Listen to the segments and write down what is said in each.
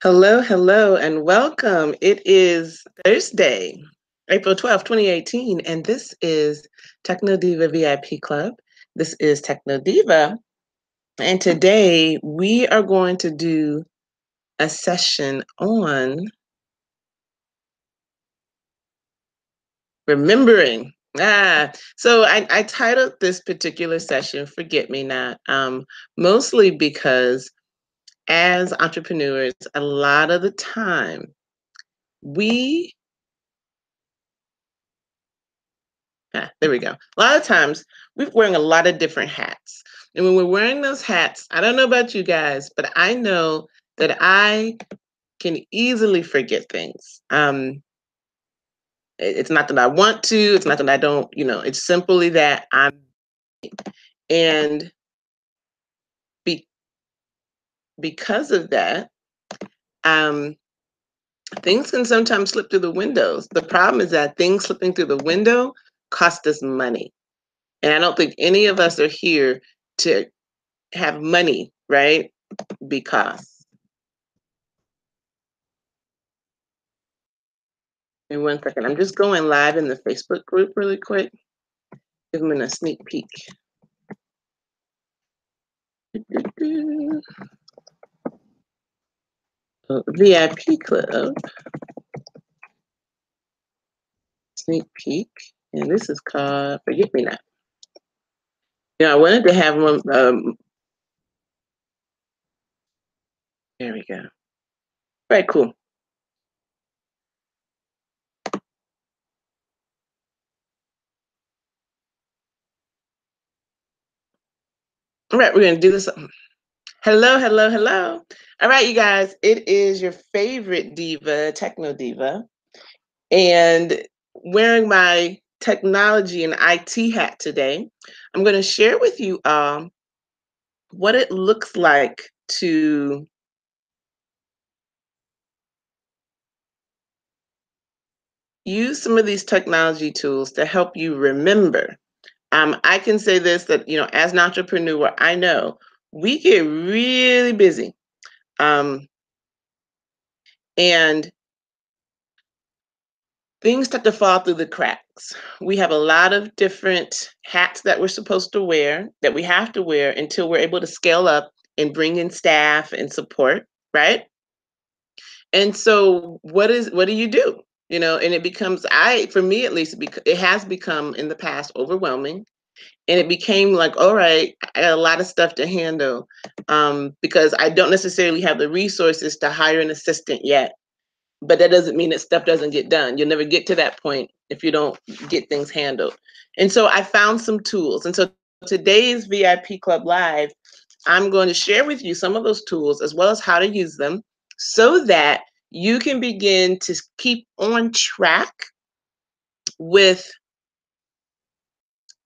Hello, hello, and welcome. It is Thursday, April 12th, 2018, and this is TechnoDiva VIP Club. This is TechnoDiva, and today we are going to do a session on remembering. So I titled this particular session Forget Me Not, mostly because as entrepreneurs, a lot of the time, we there we go. A lot of times we're wearing a lot of different hats. And when we're wearing those hats, I don't know about you guys, but I know that I can easily forget things. It's not that I want to, it's not that I don't, it's simply that and be, because of that, um, things can sometimes slip through the windows. The problem is that things slipping through the window cost us money. And I don't think any of us are here to have money, right? Because. Give me 1 second. I'm just going live in the Facebook group really quick. Give them a sneak peek. VIP Club. Sneak peek. And this is called Forget Me Not. I wanted to have one. There we go. All right, cool. All right, we're going to do this. Hello, hello, hello. All right, you guys, it is your favorite diva, TechnoDiva, and wearing my technology and IT hat today, I'm going to share with you what it looks like to use some of these technology tools to help you remember. I can say this, that, as an entrepreneur, I know we get really busy. And things start to fall through the cracks. We have a lot of different hats that we're supposed to wear, that we have to wear until we're able to scale up and bring in staff and support, right? And so what do you do? And it becomes, for me at least, it has become in the past overwhelming. And it became like, all right, I got a lot of stuff to handle, because I don't necessarily have the resources to hire an assistant yet. But that doesn't mean that stuff doesn't get done. You'll never get to that point if you don't get things handled. And so I found some tools. And so today's VIP Club Live, I'm going to share with you some of those tools as well as how to use them so that you can begin to keep on track with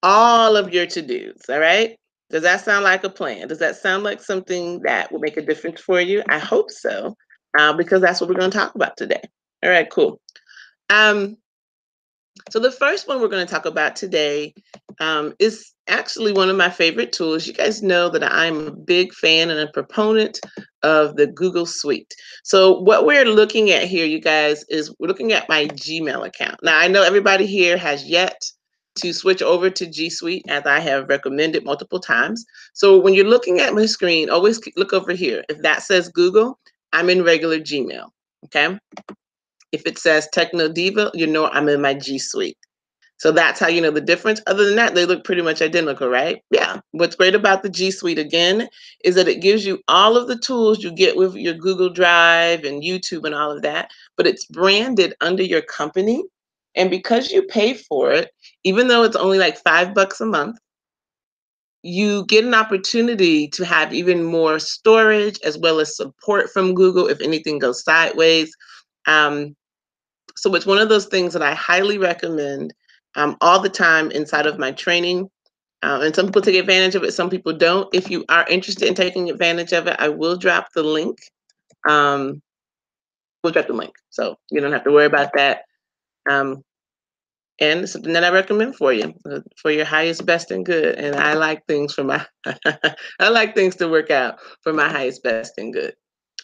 all of your to-dos. All right. Does that sound like a plan? Does that sound like something that will make a difference for you? I hope so, because that's what we're going to talk about today. All right, cool. So the first one we're going to talk about today is actually one of my favorite tools. You guys know that I'm a big fan and a proponent of the Google Suite. So what we're looking at here, you guys, is we're looking at my Gmail account. Now, I know everybody here has yet to switch over to G Suite, as I have recommended multiple times. So when you're looking at my screen, always look over here. If that says Google, I'm in regular Gmail, okay? If it says TechnoDiva, I'm in my G Suite. So that's how you know the difference. Other than that, they look pretty much identical, right? Yeah. What's great about the G Suite, again, is that it gives you all of the tools you get with your Google Drive and YouTube and all of that, but it's branded under your company. And because you pay for it, even though it's only like $5 a month, you get an opportunity to have even more storage as well as support from Google if anything goes sideways. So it's one of those things that I highly recommend all the time inside of my training. And some people take advantage of it, some people don't. If you are interested in taking advantage of it, I will drop the link. We'll drop the link, so you don't have to worry about that. And it's something that I recommend for you, for your highest, best, and good. And I like things for my, I like things to work out for my highest, best, and good.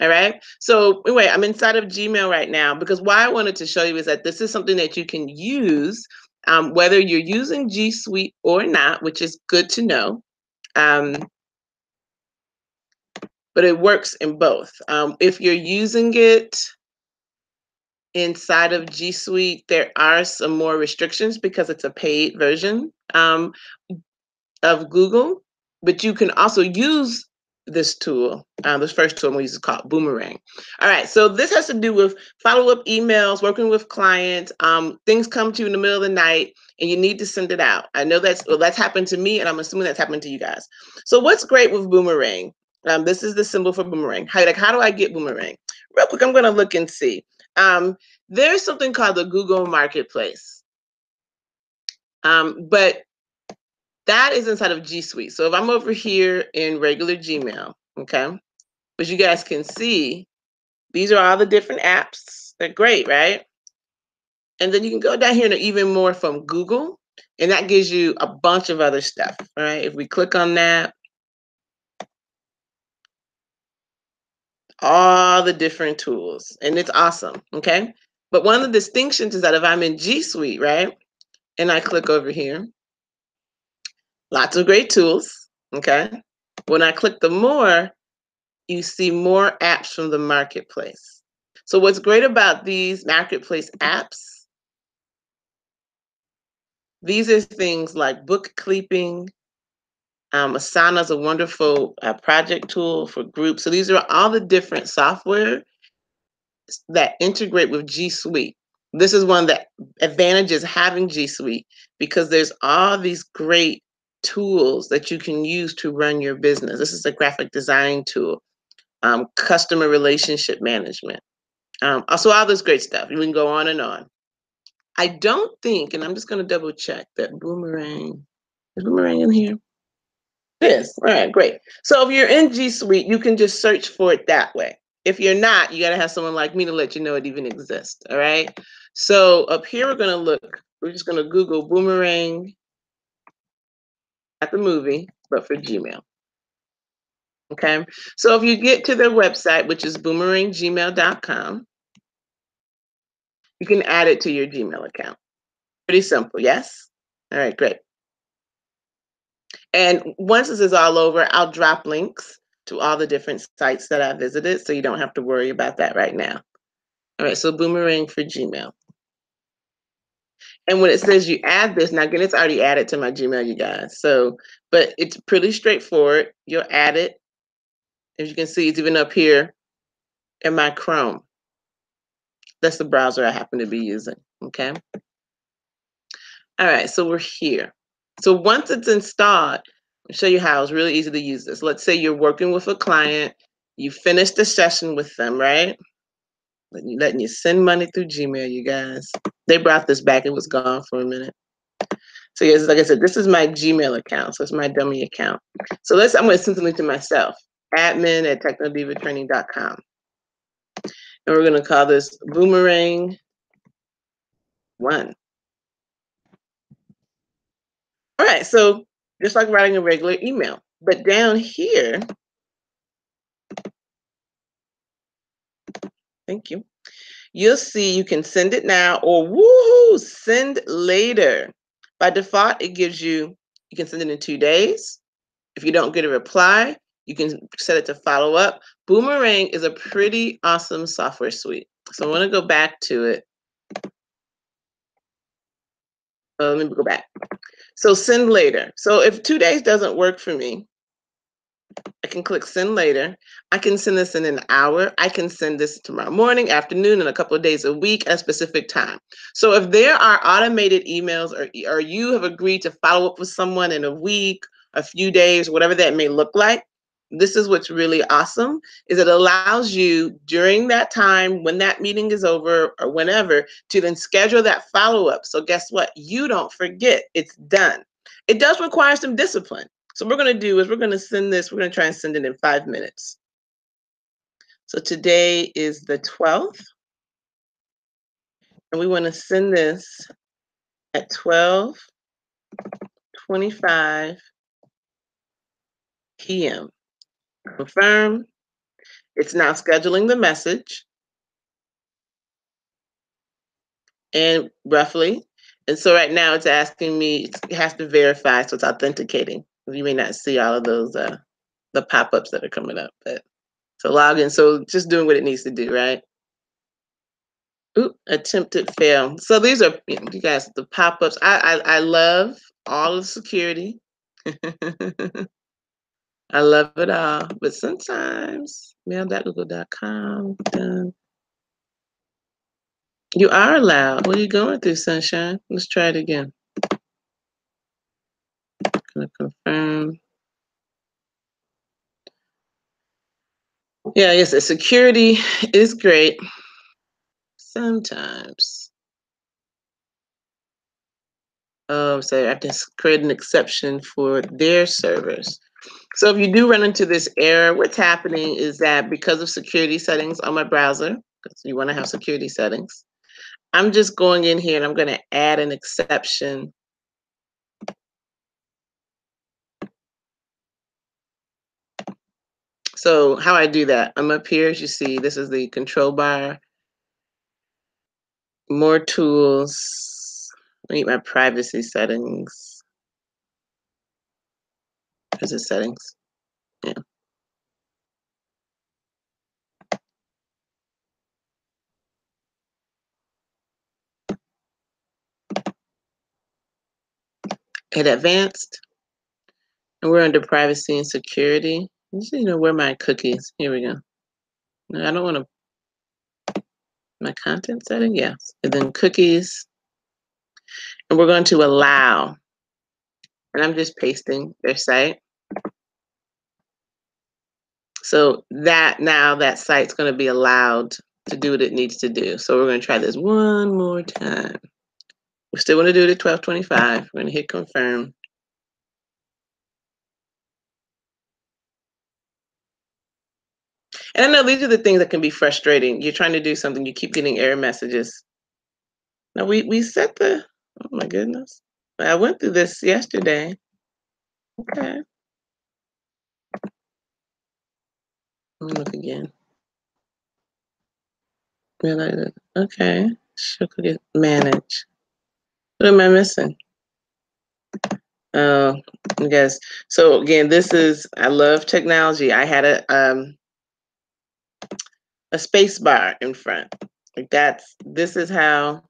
All right. So anyway, I'm inside of Gmail right now because why I wanted to show you is that this is something that you can use whether you're using G Suite or not, which is good to know. Um, but it works in both. If you're using it inside of G Suite, there are some more restrictions because it's a paid version of Google, but you can also use this tool. This first tool we use is called Boomerang. All right, so this has to do with follow-up emails, working with clients. Things come to you in the middle of the night and you need to send it out. I know that's happened to me, and I'm assuming that's happened to you guys. So what's great with Boomerang? This is the symbol for Boomerang. How do I get Boomerang? Real quick, I'm going to look and see. There's something called the Google Marketplace, but that is inside of G Suite. So if I'm over here in regular Gmail, okay, but you guys can see, these are all the different apps. They're great, right? And then you can go down here and even more from Google, and that gives you a bunch of other stuff, all right? If we click on that, all the different tools, and it's awesome, okay? But one of the distinctions is that if I'm in G Suite, right, and I click over here, lots of great tools, okay? When I click the more, you see more apps from the marketplace. So what's great about these marketplace apps, these are things like book clipping. Asana is a wonderful project tool for groups. So these are all the different software that integrate with G Suite. This is one of the advantages having G Suite because there's all these great tools that you can use to run your business. This is a graphic design tool, customer relationship management. Also, all this great stuff. We can go on and on. I don't think, and I'm just going to double check that Boomerang, is Boomerang in here? It is. All right, great. So if you're in G Suite, you can just search for it that way. If you're not, you got to have someone like me to let you know it even exists. All right. So up here, we're going to look, we're just going to Google Boomerang at the movie, but for Gmail. Okay. So if you get to their website, which is boomeranggmail.com, you can add it to your Gmail account. Pretty simple, yes? All right, great. And once this is all over, I'll drop links to all the different sites that I visited, so you don't have to worry about that right now. All right, so Boomerang for Gmail. And when it says you add this, now again, it's already added to my Gmail, you guys. So, but it's pretty straightforward. You'll add it. As you can see, it's even up here in my Chrome. That's the browser I happen to be using, okay? All right, so we're here. So once it's installed, I'll show you how it's really easy to use this. Let's say you're working with a client, you finished the session with them, right? Letting you send money through Gmail, you guys. They brought this back, it was gone for a minute. So yes, like I said, this is my Gmail account, so it's my dummy account. So I'm gonna send something to myself, admin@technodivatraining.com. And we're gonna call this Boomerang 1. All right, so just like writing a regular email, but down here, thank you, you'll see you can send it now or woohoo, send later. By default, it gives you can send it in 2 days. If you don't get a reply, you can set it to follow up. Boomerang is a pretty awesome software suite. So I want to go back to it. Let me go back. So send later. So if 2 days doesn't work for me, I can click send later. I can send this in an hour. I can send this tomorrow morning, afternoon, and a couple of days a week at a specific time. So if there are automated emails or you have agreed to follow up with someone in a week, a few days, whatever that may look like, this is what's really awesome, is it allows you during that time when that meeting is over or whenever to then schedule that follow-up. So guess what? You don't forget. It's done. It does require some discipline. So what we're going to do is we're going to send this, we're going to try and send it in 5 minutes. So today is the 12th, and we want to send this at 12:25 p.m. Confirm, It's now scheduling the message and roughly. And so right now it's asking me, it has to verify, so it's authenticating. You may not see all of those, the pop-ups that are coming up, but so log in. So just doing what it needs to do, right? Ooh, attempted fail. So these are, you guys, the pop-ups. I love all the security. I love it all, but sometimes mail.google.com. Done. You are allowed. What are you going through, sunshine? Let's try it again. Gonna confirm. Yeah, yes, the security is great. Sometimes. So I have to create an exception for their servers. So if you do run into this error, what's happening is that because of security settings on my browser, because you want to have security settings, I'm just going in here and I'm going to add an exception. So how I do that, I'm up here, as you see, this is the control bar, more tools, I my privacy settings. Is it settings? Yeah. Hit advanced, and we're under privacy and security. Just, where are my cookies? Here we go. No, I don't want to, my content setting, yes. And then cookies, and we're going to allow, and I'm just pasting their site. So that site's going to be allowed to do what it needs to do. So we're going to try this one more time. We still want to do it at 12:25. We're going to hit confirm. And I know these are the things that can be frustrating. You're trying to do something, you keep getting error messages. Now we set the, oh my goodness. I went through this yesterday. Okay. Let me look again. Okay. Show cookie manage. What am I missing? Oh, I guess. So again, I love technology. I had a space bar in front. Like this is how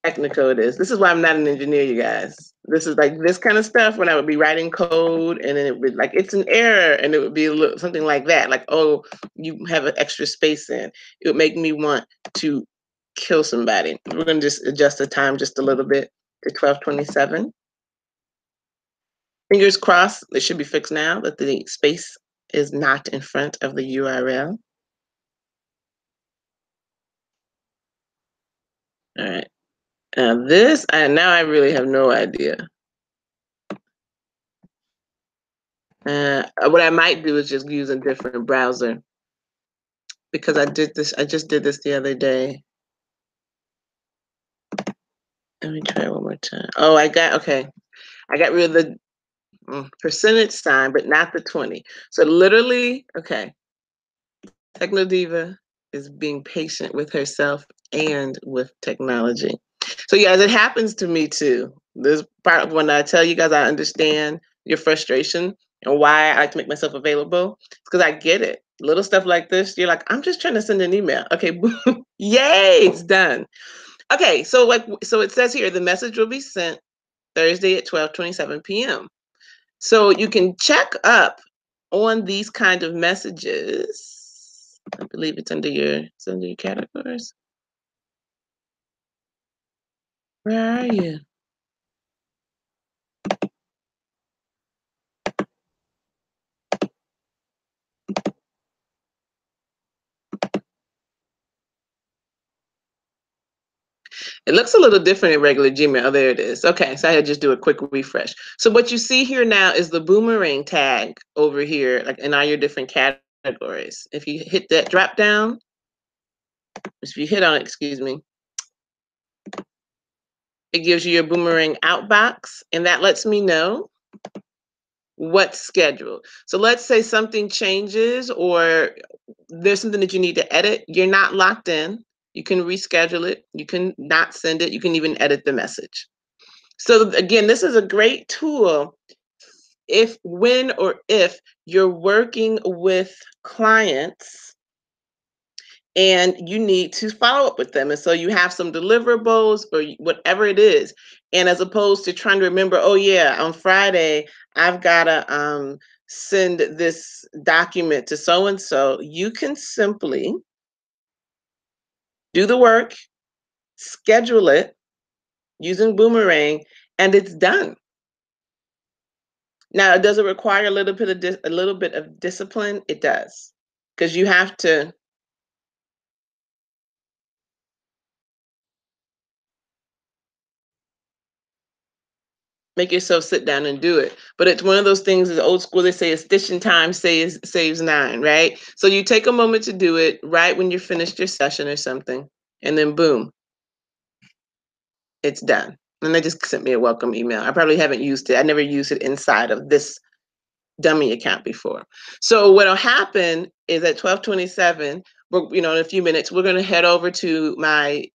technical it is. This is why I'm not an engineer, you guys. This is like this kind of stuff when I would be writing code and then it would like, it's an error and it would be something like that. Like, oh, you have an extra space in. It would make me want to kill somebody. We're going to just adjust the time just a little bit to 12:27. Fingers crossed, it should be fixed now that the space is not in front of the URL. All right. Now I really have no idea. What I might do is just use a different browser because I just did this the other day. Let me try one more time. Oh, I got rid of the percentage sign, but not the 20. So literally, okay, TechnoDiva is being patient with herself and with technology. So yeah, it happens to me too. This part when I tell you guys I understand your frustration and why I like to make myself available, because I get it. Little stuff like this, you're like, I'm just trying to send an email. Okay, boom, yay, it's done. Okay, so it says here the message will be sent Thursday at 12:27 p.m. So you can check up on these kind of messages. I believe it's under your categories. Where are you? It looks a little different in regular Gmail. Oh, there it is. Okay, so I had to just do a quick refresh. So what you see here now is the boomerang tag over here, like in all your different categories. If you hit that drop down, if you hit on it, excuse me, it gives you your boomerang outbox, and that lets me know what's scheduled. So let's say something changes or there's something that you need to edit. You're not locked in. You can reschedule it. You can not send it. You can even edit the message. So again, this is a great tool when or if you're working with clients and you need to follow up with them. And so you have some deliverables or whatever it is. And as opposed to trying to remember, oh yeah, on Friday, I've got to send this document to so-and-so, you can simply do the work, schedule it using Boomerang, and it's done. Now, does it require a little bit of discipline? It does, because you have to make yourself sit down and do it. But it's one of those things, as old school, they say, a stitch in time saves nine, right? So you take a moment to do it right when you're finished your session or something, and then boom, it's done. And they just sent me a welcome email. I probably haven't used it. I never used it inside of this dummy account before. So what'll happen is at 12:27, in a few minutes, we're going to head over to my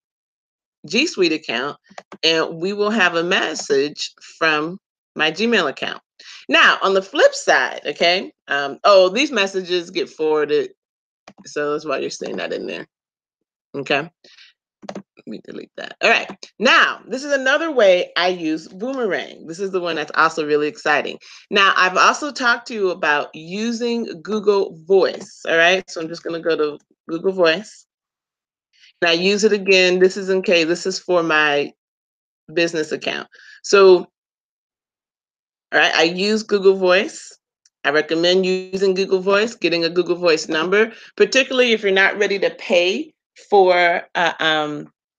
G Suite account, and we will have a message from my Gmail account. Now, on the flip side, okay, these messages get forwarded, so that's why you're seeing that in there. Okay, let me delete that. All right, now this is another way I use Boomerang. This is the one that's also really exciting. Now, I've also talked to you about using Google Voice. All right, so I'm just going to go to Google Voice. And I use it again. This is for my business account. So, all right, I use Google Voice. I recommend using Google Voice, getting a Google Voice number, particularly if you're not ready to pay for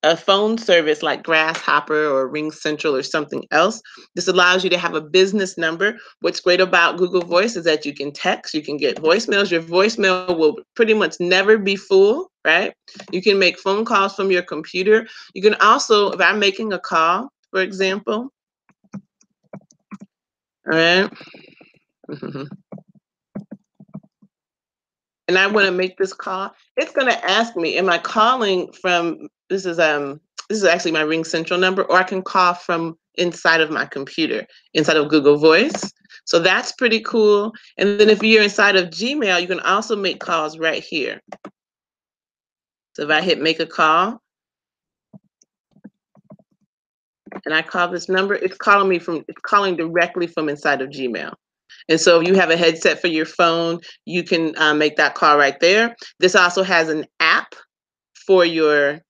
a phone service like Grasshopper or Ring Central or something else. This allows you to have a business number. What's great about Google Voice is that you can text, you can get voicemails. Your voicemail will pretty much never be full, right? You can make phone calls from your computer. You can also, if I'm making a call, for example, all right, and I want to make this call, it's going to ask me, am I calling from, this is actually my Ring Central number, or I can call from inside of my computer, inside of Google Voice. So that's pretty cool. And then if you're inside of Gmail, you can also make calls right here. So if I hit make a call and I call this number, it's calling directly from inside of Gmail. And so if you have a headset for your phone, you can make that call right there. This also has an app for your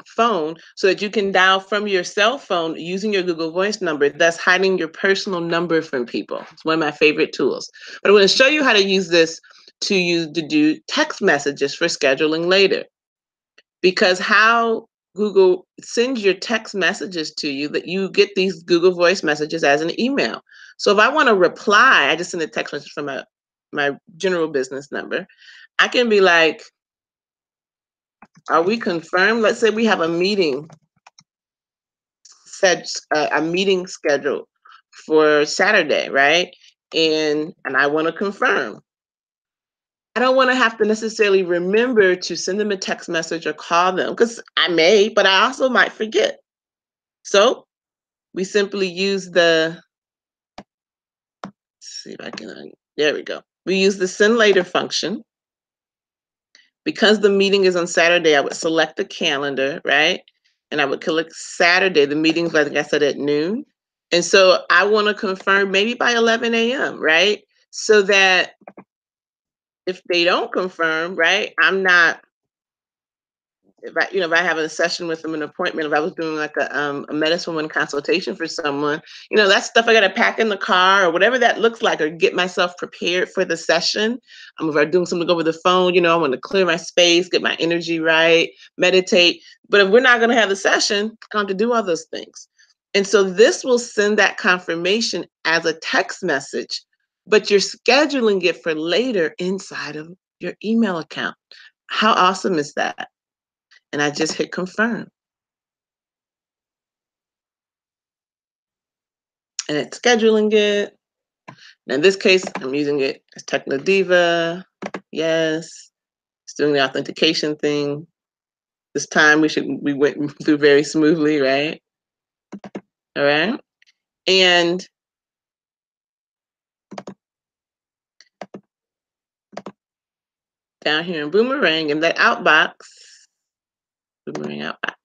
phone so that you can dial from your cell phone using your Google Voice number, thus hiding your personal number from people. It's one of my favorite tools. But I'm going to show you how to use this to do text messages for scheduling later. Because how Google sends your text messages to you, that you get these Google Voice messages as an email. So if I want to reply, I just send a text message from my general business number. I can be like, are we confirmed? Let's say we have a meeting scheduled for Saturday, right? And I want to confirm. I don't want to have to necessarily remember to send them a text message or call them, because I may, but I also might forget. So we simply use let's see if I can, there we go. We use the send later function. Because the meeting is on Saturday, I would select the calendar, right? And I would click Saturday. The meeting's, like I said, at noon. And so I want to confirm maybe by 11 a.m., right? So that if they don't confirm, right, I'm not, if I have a session with them, an appointment, if I was doing like a medicine woman consultation for someone, that's stuff I got to pack in the car or whatever that looks like, or get myself prepared for the session. If I'm doing something over the phone, I want to clear my space, get my energy right, meditate. But if we're not going to have the session, I don't have to do all those things. And so this will send that confirmation as a text message, but you're scheduling it for later inside of your email account. How awesome is that? And I just hit confirm. and it's scheduling it. Now in this case, I'm using it as TechnoDiva. Yes, it's doing the authentication thing. This time we went through very smoothly, right? All right. And down here in Boomerang, in that outbox, Boomerang outbox,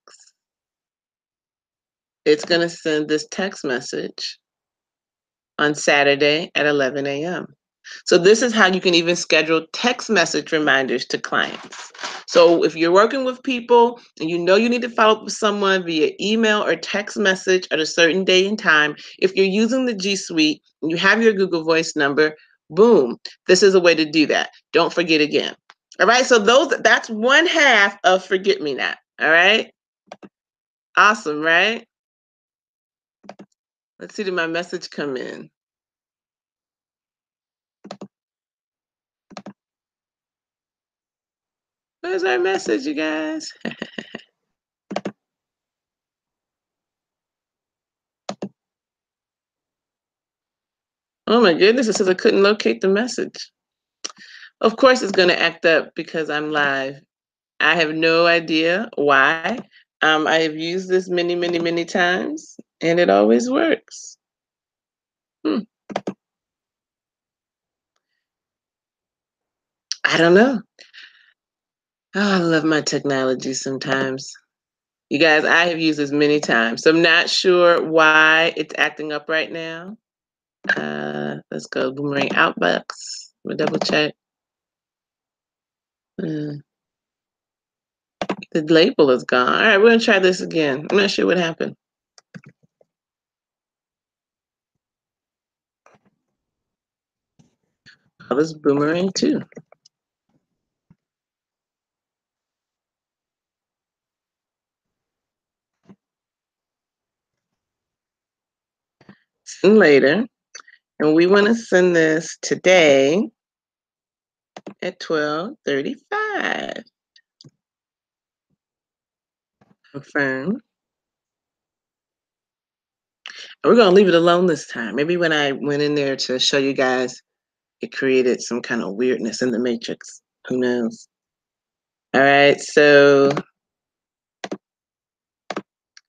it's going to send this text message on Saturday at 11 a.m. So this is how you can even schedule text message reminders to clients. So if you're working with people and you know you need to follow up with someone via email or text message at a certain day and time, if you're using the G Suite and you have your Google Voice number, boom, this is a way to do that. Don't forget again. All right, so that's one half of Forget Me Not. All right, awesome, right? Let's see, did my message come in? Where's our message, you guys? Oh my goodness, it says I couldn't locate the message. Of course it's going to act up because I'm live. I have no idea why. I have used this many, many, many times and it always works. I don't know. Oh, I love my technology sometimes. You guys, I have used this many times, so I'm not sure why it's acting up right now. Let's go Boomerang Outbox. We'll double check. The label is gone. All right, we're gonna try this again. I'm not sure what happened. Oh, this is Boomerang too. Send later. And we want to send this today at 12:35. Confirm. And we're going to leave it alone this time. Maybe when I went in there to show you guys, it created some kind of weirdness in the matrix. Who knows? All right, so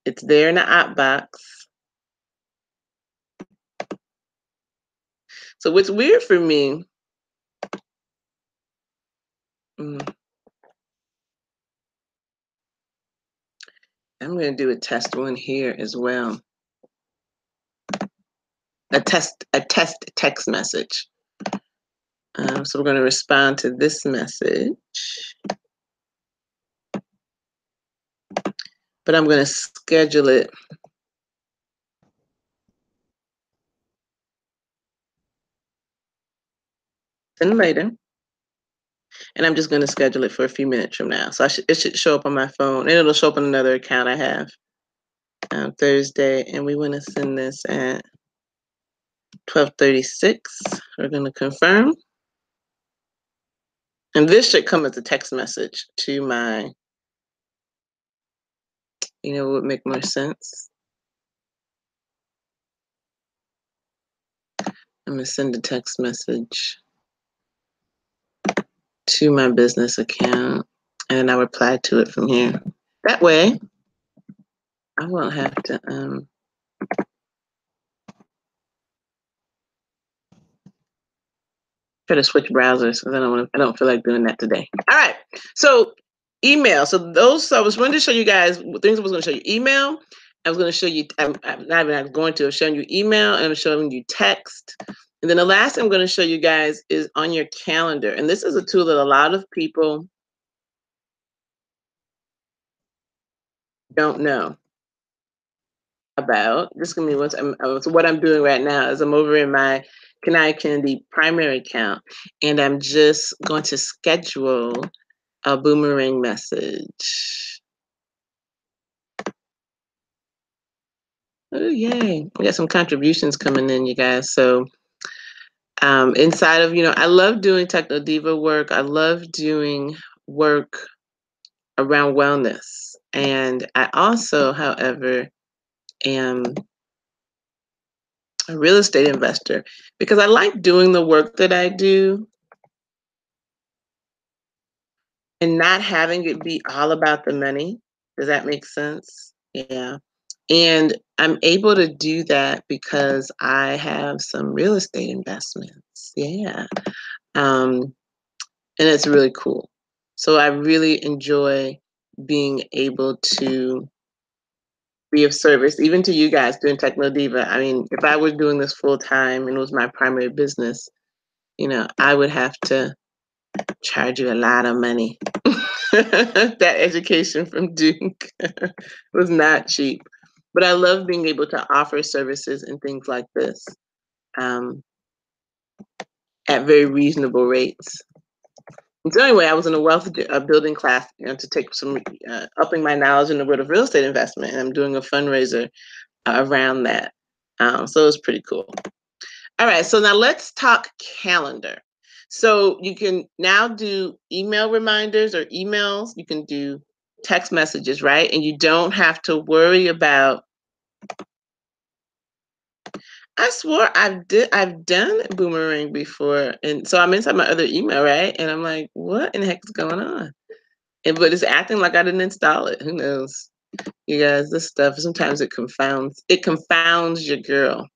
it's there in the opt box. So what's weird for me, I'm going to do a test one here as well. A test text message. So we're going to respond to this message. But I'm going to schedule it later. And I'm just going to schedule it for a few minutes from now. So it should show up on my phone, and it'll show up on another account I have Thursday. And we want to send this at 12:36. We're going to confirm. And this should come as a text message to my, what would make more sense? I'm going to send a text message to my business account, and I'll reply to it from here. That way, I won't have to try to switch browsers because I don't feel like doing that today. All right. So email. So I was going to show you guys things. I was going to show you email. I was going to show you, I'm not even going to, I'm showing you email and I'm showing you text. And then the last thing I'm going to show you guys is on your calendar. And this is a tool that a lot of people don't know about. Just give me one second. So what I'm doing right now is I'm over in my Kania Kennedy primary account, and I'm just going to schedule a Boomerang message. Oh, yay. We got some contributions coming in, you guys. So inside of, I love doing TechnoDiva work. I love doing work around wellness. And I also, however, am a real estate investor because I like doing the work that I do and not having it be all about the money. Does that make sense? Yeah. And I'm able to do that because I have some real estate investments. Yeah. Um, and it's really cool. So I really enjoy being able to be of service, even to you guys doing TechnoDiva. I mean, if I was doing this full time and it was my primary business, I would have to charge you a lot of money. That education from Duke was not cheap. But I love being able to offer services and things like this um, at very reasonable rates. And so anyway, I was in a wealth building class, to take some upping my knowledge in the world of real estate investment, and I'm doing a fundraiser around that. So it was pretty cool. All right, so now let's talk calendar. So you can now do email reminders or emails. You can do text messages, right? And you don't have to worry about. I swore I've done Boomerang before, and so I'm inside my other email, right? And I'm like, what in the heck is going on? But it's acting like I didn't install it. Who knows? You guys, this stuff sometimes it confounds your girl.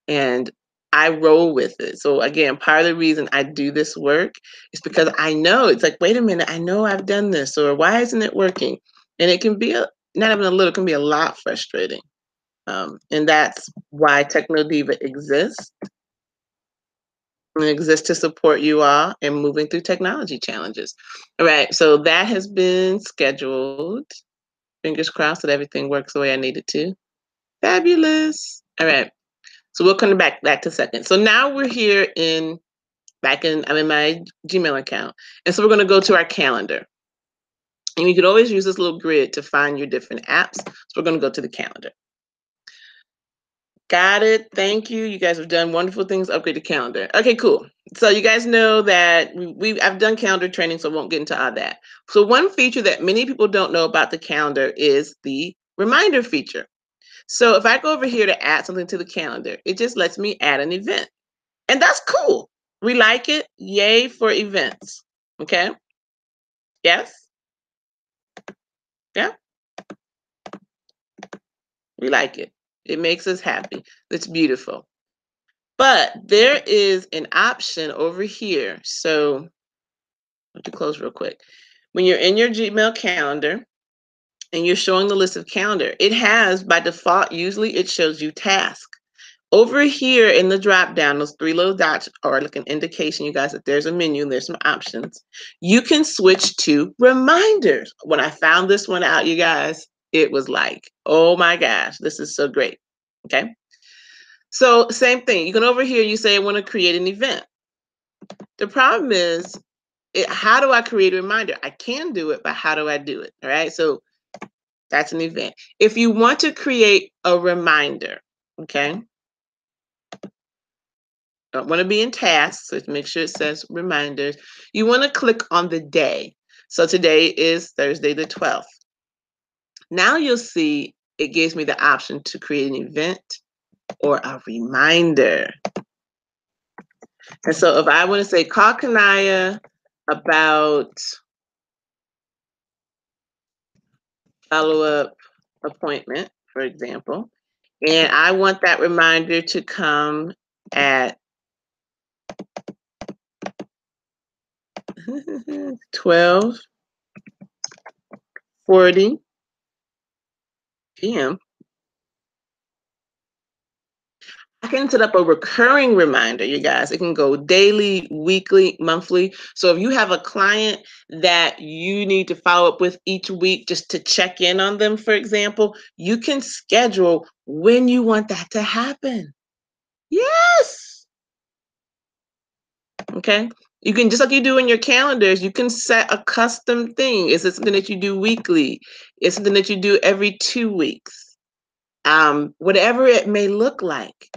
And I roll with it. So again, part of the reason I do this work is because I know it's like, wait a minute, I know I've done this, or why isn't it working? And it can be not even a little, it can be a lot frustrating. And that's why TechnoDiva exists. And it exists to support you all in moving through technology challenges. All right, so that has been scheduled. Fingers crossed that everything works the way I need it to. Fabulous. All right. So we'll come back to second. So now we're here I'm in my Gmail account. And so we're going to go to our calendar. And you can always use this little grid to find your different apps. So we're going to go to the calendar. Got it. Thank you. You guys have done wonderful things. Upgrade the calendar. Okay, cool. So you guys know that I've done calendar training, so I won't get into all that. So one feature that many people don't know about the calendar is the reminder feature. So if I go over here to add something to the calendar, it just lets me add an event. And that's cool. We like it. Yay for events. Okay? Yes? Yeah? We like it. It makes us happy. It's beautiful. But there is an option over here. So I have to close real quick. When you're in your Gmail calendar and you're showing the list of calendar, it has by default, usually it shows you tasks. Over here in the drop down, those three little dots are like an indication, you guys, that there's a menu, there's some options. You can switch to reminders. When I found this one out, you guys, it was like, oh my gosh, this is so great. Okay. So same thing. You can over here, you say, I want to create an event. The problem is, how do I create a reminder? I can do it, but how do I do it? All right. So that's an event. If you want to create a reminder, okay. Don't want to be in tasks, so make sure it says reminders. You want to click on the day. So today is Thursday the 12th. Now you'll see it gives me the option to create an event or a reminder. And so if I want to say, call Kania about follow-up appointment, for example, and I want that reminder to come at 12:40 p.m. I can set up a recurring reminder, you guys. It can go daily, weekly, monthly. So if you have a client that you need to follow up with each week just to check in on them, for example, you can schedule when you want that to happen. Yes. Okay. You can, just like you do in your calendars, you can set a custom thing. Is it something that you do weekly? Is it something that you do every 2 weeks? Whatever it may look like.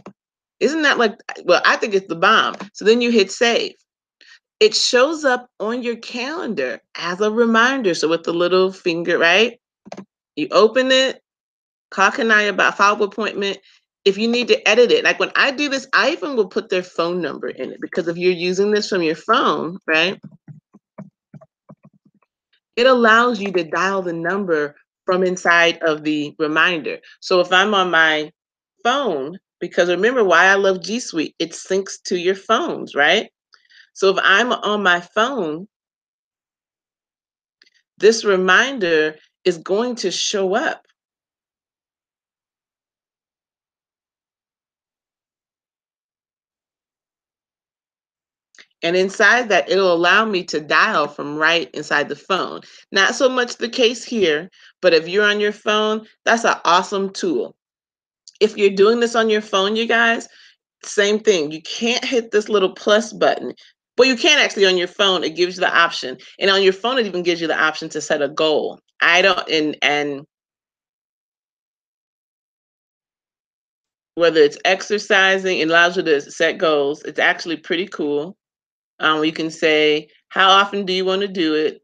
Isn't that like, well, I think it's the bomb. So then you hit save. It shows up on your calendar as a reminder. So with the little finger, right? You open it, call Kania about follow-up appointment. if you need to edit it, like when I do this, I even will put their phone number in it, because if you're using this from your phone, right, it allows you to dial the number from inside of the reminder. So if I'm on my phone, because remember why I love G Suite, it syncs to your phones, right? So if I'm on my phone, this reminder is going to show up. And inside that, it'll allow me to dial from right inside the phone. Not so much the case here, but if you're on your phone, that's an awesome tool. If you're doing this on your phone, you guys, same thing. You can't hit this little plus button. Well, you can actually on your phone. It gives you the option. And on your phone, it even gives you the option to set a goal. I don't, and whether it's exercising, it allows you to set goals. It's actually pretty cool. You can say, how often do you want to do it?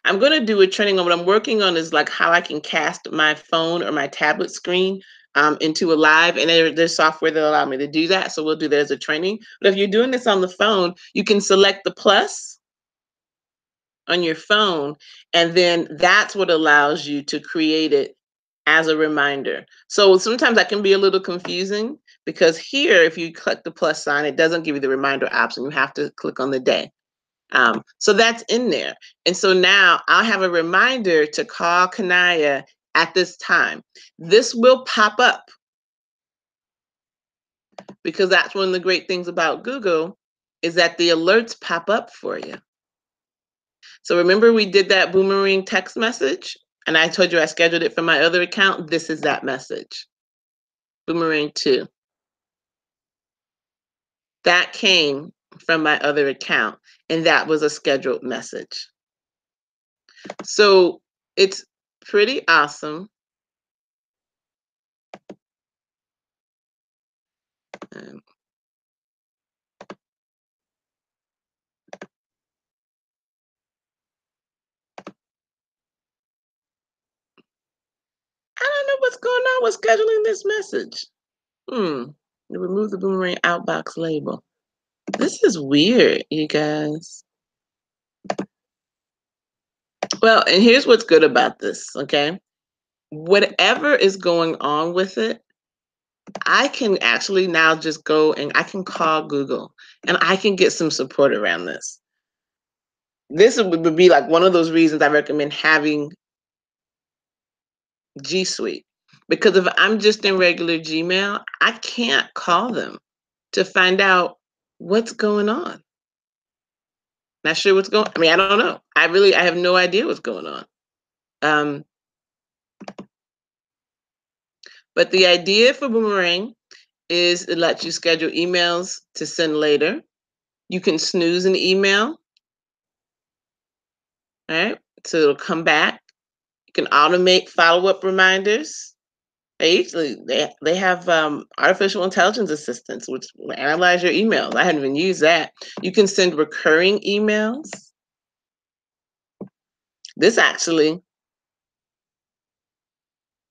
I'm going to do a training on what I'm working on is like how I can cast my phone or my tablet screen into a live, and there's software that allow me to do that. So we'll do that as a training. But if you're doing this on the phone, you can select the plus on your phone, and then that's what allows you to create it as a reminder. So sometimes that can be a little confusing, because here, if you click the plus sign, it doesn't give you the reminder option. You have to click on the day. So that's in there. And so now I'll have a reminder to call Kania at this time. This will pop up, because that's one of the great things about Google, is that the alerts pop up for you. So remember we did that boomerang text message, and I told you I scheduled it from my other account. This is that message, boomerang 2. That came from my other account, and that was a scheduled message. So it's pretty awesome. I don't know what's going on with scheduling this message. Remove the boomerang outbox label. This is weird, you guys. Well, and here's what's good about this, okay? Whatever is going on with it, I can actually now just go and I can call Google and I can get some support around this. This would be like one of those reasons I recommend having G Suite. Because if I'm just in regular Gmail, I can't call them to find out what's going on. Not sure what's going on. I mean, I don't know. I have no idea what's going on. But the idea for Boomerang is it lets you schedule emails to send later. You can snooze an email, right? So it'll come back. You can automate follow-up reminders. They have artificial intelligence assistants, which will analyze your emails. I hadn't even used that. You can send recurring emails. This actually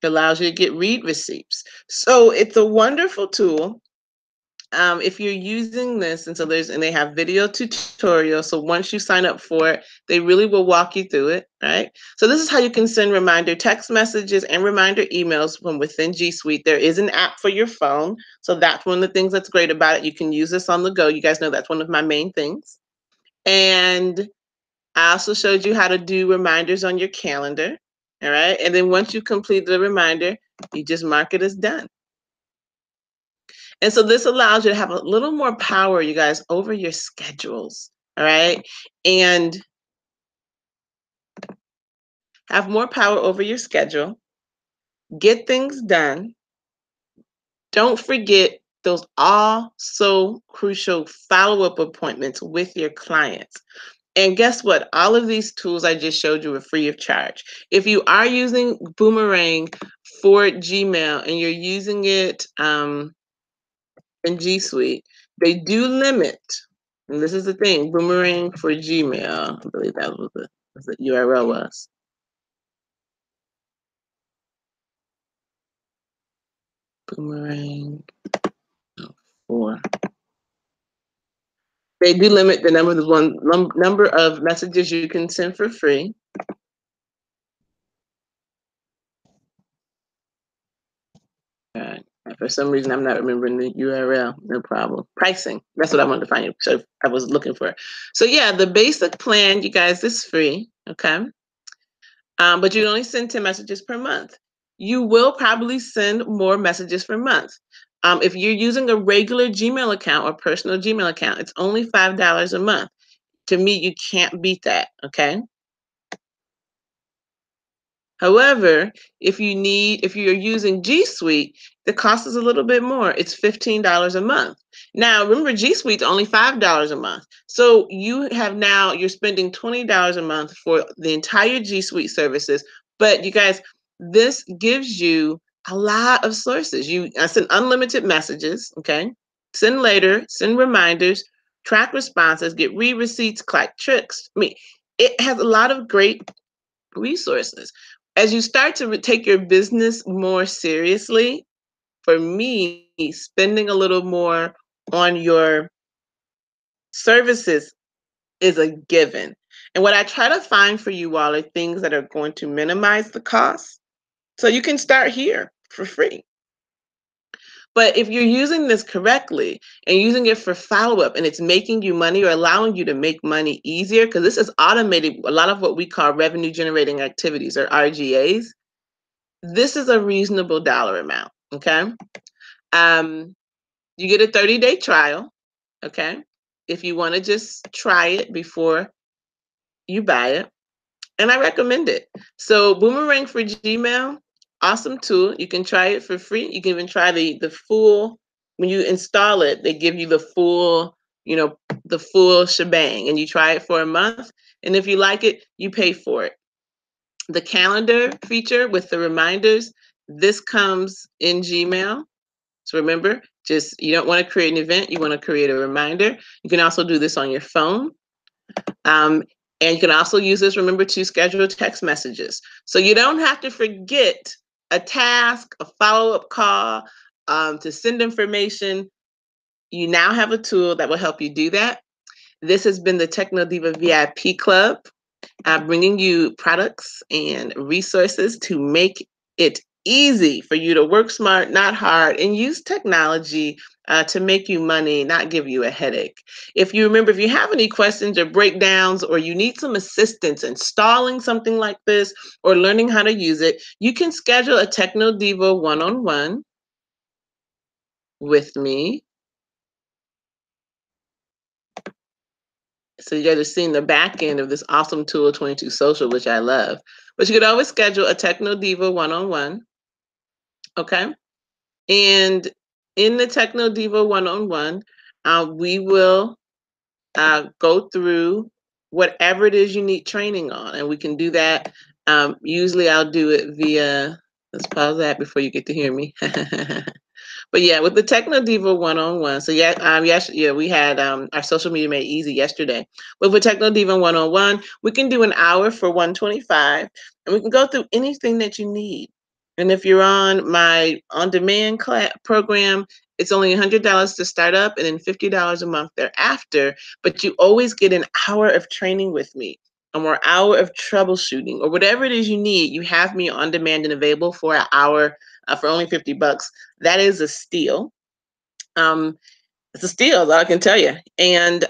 allows you to get read receipts. So it's a wonderful tool. If you're using this, and they have video tutorials. So once you sign up for it, they really will walk you through it, right? So this is how you can send reminder text messages and reminder emails from within G Suite. There is an app for your phone. So that's one of the things that's great about it. You can use this on the go. You guys know that's one of my main things. And I also showed you how to do reminders on your calendar. All right. And then once you complete the reminder, you just mark it as done. And so this allows you to have a little more power, you guys, over your schedules. All right. And have more power over your schedule. Get things done. Don't forget those all so crucial follow-up appointments with your clients. And guess what? All of these tools I just showed you are free of charge. If you are using Boomerang for Gmail and you're using it in G Suite, they do limit, and this is the thing, Boomerang for Gmail, I believe that was the URL was. Boomerang 4. They do limit the number of messages you can send for free. All right. For some reason, I'm not remembering the URL. No problem. Pricing. That's what I wanted to find. So I was looking for. So yeah, the basic plan, you guys, is free. Okay. But you only send 10 messages per month. You will probably send more messages per month. If you're using a regular Gmail account or personal Gmail account, it's only $5 a month. To me, you can't beat that. Okay. However, if you're using G Suite, the cost is a little bit more. It's $15 a month. Now, remember, G Suite's only $5 a month. So you're spending $20 a month for the entire G Suite services. But you guys, this gives you a lot of sources. I send unlimited messages, okay? Send later, send reminders, track responses, get receipts, collect tricks. I mean, it has a lot of great resources. As you start to take your business more seriously, for me, spending a little more on your services is a given. And what I try to find for you all are things that are going to minimize the cost. So you can start here for free. But if you're using this correctly and using it for follow-up and it's making you money or allowing you to make money easier, because this is automating a lot of what we call revenue generating activities or RGAs, this is a reasonable dollar amount, okay? You get a 30-day trial, okay? If you want to just try it before you buy it. And I recommend it. So Boomerang for Gmail, awesome tool. You can try it for free. You can even try the full, when you install it, they give you the full shebang, and you try it for a month. And if you like it, you pay for it. The calendar feature with the reminders, this comes in Gmail. So remember, you don't want to create an event, you want to create a reminder. You can also do this on your phone. And you can also use this, remember, to schedule text messages. So you don't have to forget a task, a follow-up call, to send information. You now have a tool that will help you do that. This has been the TechnoDiva VIP Club, bringing you products and resources to make it easy for you to work smart, not hard, and use technology to make you money, not give you a headache. If you have any questions or breakdowns, or you need some assistance installing something like this or learning how to use it, you can schedule a TechnoDiva one-on-one with me. So you guys are seeing the back end of this awesome tool, 22 Social, which I love. But you could always schedule a TechnoDiva one-on-one, okay? And in the TechnoDiva one-on-one, we will go through whatever it is you need training on, and we can do that. Usually I'll do it via, let's pause that before you get to hear me. But yeah, with the TechnoDiva one-on-one, so we had our social media made easy yesterday. But with TechnoDiva one-on-one, we can do an hour for $125, and we can go through anything that you need. And if you're on my on-demand program, it's only $100 to start up and then $50 a month thereafter. But you always get an hour of training with me, or an hour of troubleshooting, or whatever it is you need. You have me on demand and available for an hour for only $50. That is a steal. It's a steal, I can tell you. And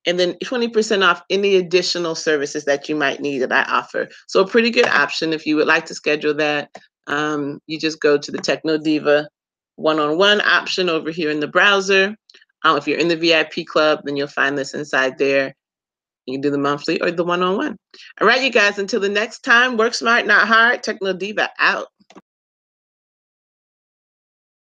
then 20% off any additional services that you might need that I offer. So a pretty good option if you would like to schedule that. You just go to the TechnoDiva one-on-one option over here in the browser. If you're in the VIP club, then you'll find this inside there. You can do the monthly or the one-on-one. All right, you guys, until the next time, work smart, not hard. TechnoDiva out.